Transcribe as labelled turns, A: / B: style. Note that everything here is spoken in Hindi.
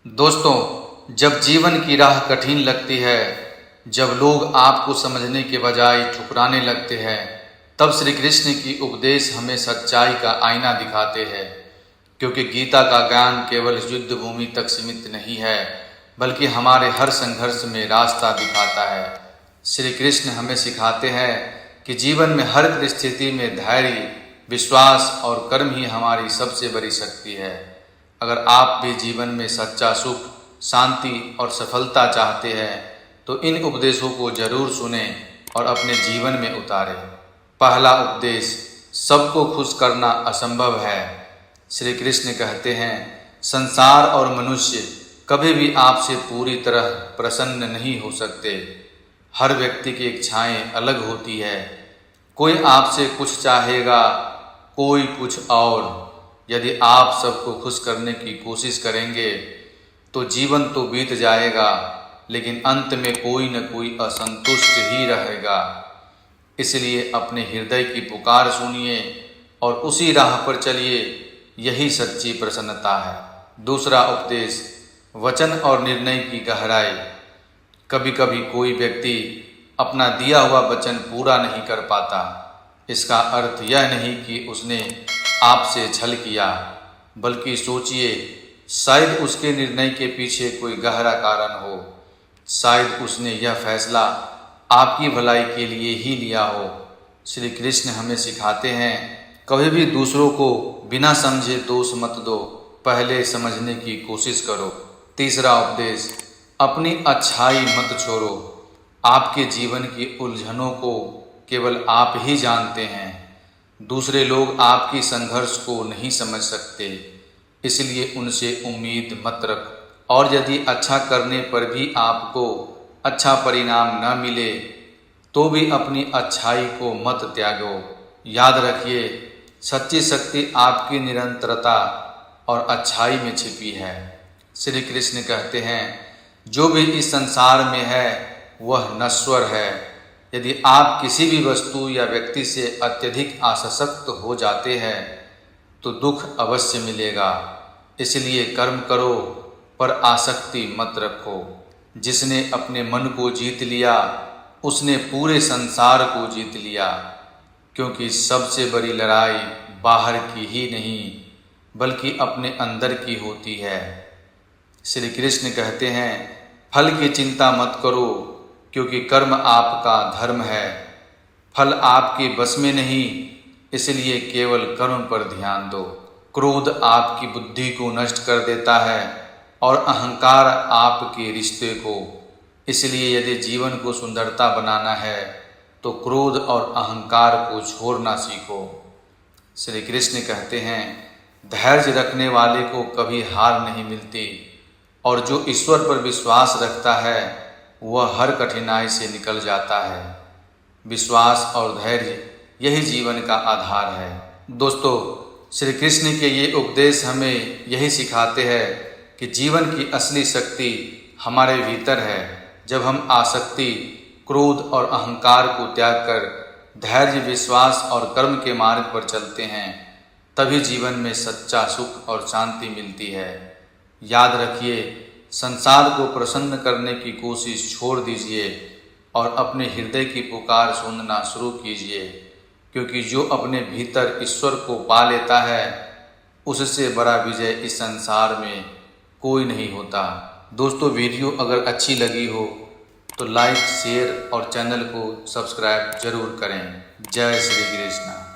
A: दोस्तों, जब जीवन की राह कठिन लगती है, जब लोग आपको समझने के बजाय ठुकराने लगते हैं, तब श्री कृष्ण की उपदेश हमें सच्चाई का आईना दिखाते हैं। क्योंकि गीता का ज्ञान केवल युद्ध भूमि तक सीमित नहीं है, बल्कि हमारे हर संघर्ष में रास्ता दिखाता है। श्री कृष्ण हमें सिखाते हैं कि जीवन में हर परिस्थिति में धैर्य, विश्वास और कर्म ही हमारी सबसे बड़ी शक्ति है। अगर आप भी जीवन में सच्चा सुख, शांति और सफलता चाहते हैं तो इन उपदेशों को जरूर सुनें और अपने जीवन में उतारें। पहला उपदेश, सबको खुश करना असंभव है। श्री कृष्ण कहते हैं, संसार और मनुष्य कभी भी आपसे पूरी तरह प्रसन्न नहीं हो सकते। हर व्यक्ति की इच्छाएं अलग होती है। कोई आपसे कुछ चाहेगा, कोई कुछ और। यदि आप सबको खुश करने की कोशिश करेंगे तो जीवन तो बीत जाएगा, लेकिन अंत में कोई न कोई असंतुष्ट ही रहेगा। इसलिए अपने हृदय की पुकार सुनिए और उसी राह पर चलिए, यही सच्ची प्रसन्नता है। दूसरा उपदेश, वचन और निर्णय की गहराई। कभी कभी कोई व्यक्ति अपना दिया हुआ वचन पूरा नहीं कर पाता। इसका अर्थ यह नहीं कि उसने आपसे छल किया, बल्कि सोचिए, शायद उसके निर्णय के पीछे कोई गहरा कारण हो। शायद उसने यह फैसला आपकी भलाई के लिए ही लिया हो। श्री कृष्ण हमें सिखाते हैं, कभी भी दूसरों को बिना समझे दोष मत दो, पहले समझने की कोशिश करो। तीसरा उपदेश, अपनी अच्छाई मत छोड़ो। आपके जीवन की उलझनों को केवल आप ही जानते हैं। दूसरे लोग आपकी संघर्ष को नहीं समझ सकते, इसलिए उनसे उम्मीद मत रखो। और यदि अच्छा करने पर भी आपको अच्छा परिणाम न मिले तो भी अपनी अच्छाई को मत त्यागो। याद रखिए, सच्ची शक्ति आपकी निरंतरता और अच्छाई में छिपी है। श्री कृष्ण कहते हैं, जो भी इस संसार में है वह नश्वर है। यदि आप किसी भी वस्तु या व्यक्ति से अत्यधिक आसक्त हो जाते हैं तो दुख अवश्य मिलेगा। इसलिए कर्म करो पर आसक्ति मत रखो। जिसने अपने मन को जीत लिया उसने पूरे संसार को जीत लिया। क्योंकि सबसे बड़ी लड़ाई बाहर की ही नहीं, बल्कि अपने अंदर की होती है। श्री कृष्ण कहते हैं, फल की चिंता मत करो, क्योंकि कर्म आपका धर्म है। फल आपके बस में नहीं, इसलिए केवल कर्म पर ध्यान दो। क्रोध आपकी बुद्धि को नष्ट कर देता है और अहंकार आपके रिश्ते को। इसलिए यदि जीवन को सुंदरता बनाना है तो क्रोध और अहंकार को छोड़ना सीखो। श्री कृष्ण कहते हैं, धैर्य रखने वाले को कभी हार नहीं मिलती, और जो ईश्वर पर विश्वास रखता है वह हर कठिनाई से निकल जाता है। विश्वास और धैर्य यही जीवन का आधार है। दोस्तों, श्री कृष्ण के ये उपदेश हमें यही सिखाते हैं कि जीवन की असली शक्ति हमारे भीतर है। जब हम आसक्ति, क्रोध और अहंकार को त्याग कर धैर्य, विश्वास और कर्म के मार्ग पर चलते हैं, तभी जीवन में सच्चा सुख और शांति मिलती है। याद रखिए, संसार को प्रसन्न करने की कोशिश छोड़ दीजिए और अपने हृदय की पुकार सुनना शुरू कीजिए। क्योंकि जो अपने भीतर ईश्वर को पा लेता है, उससे बड़ा विजय इस संसार में कोई नहीं होता। दोस्तों, वीडियो अगर अच्छी लगी हो तो लाइक, शेयर और चैनल को सब्सक्राइब जरूर करें। जय श्री कृष्ण।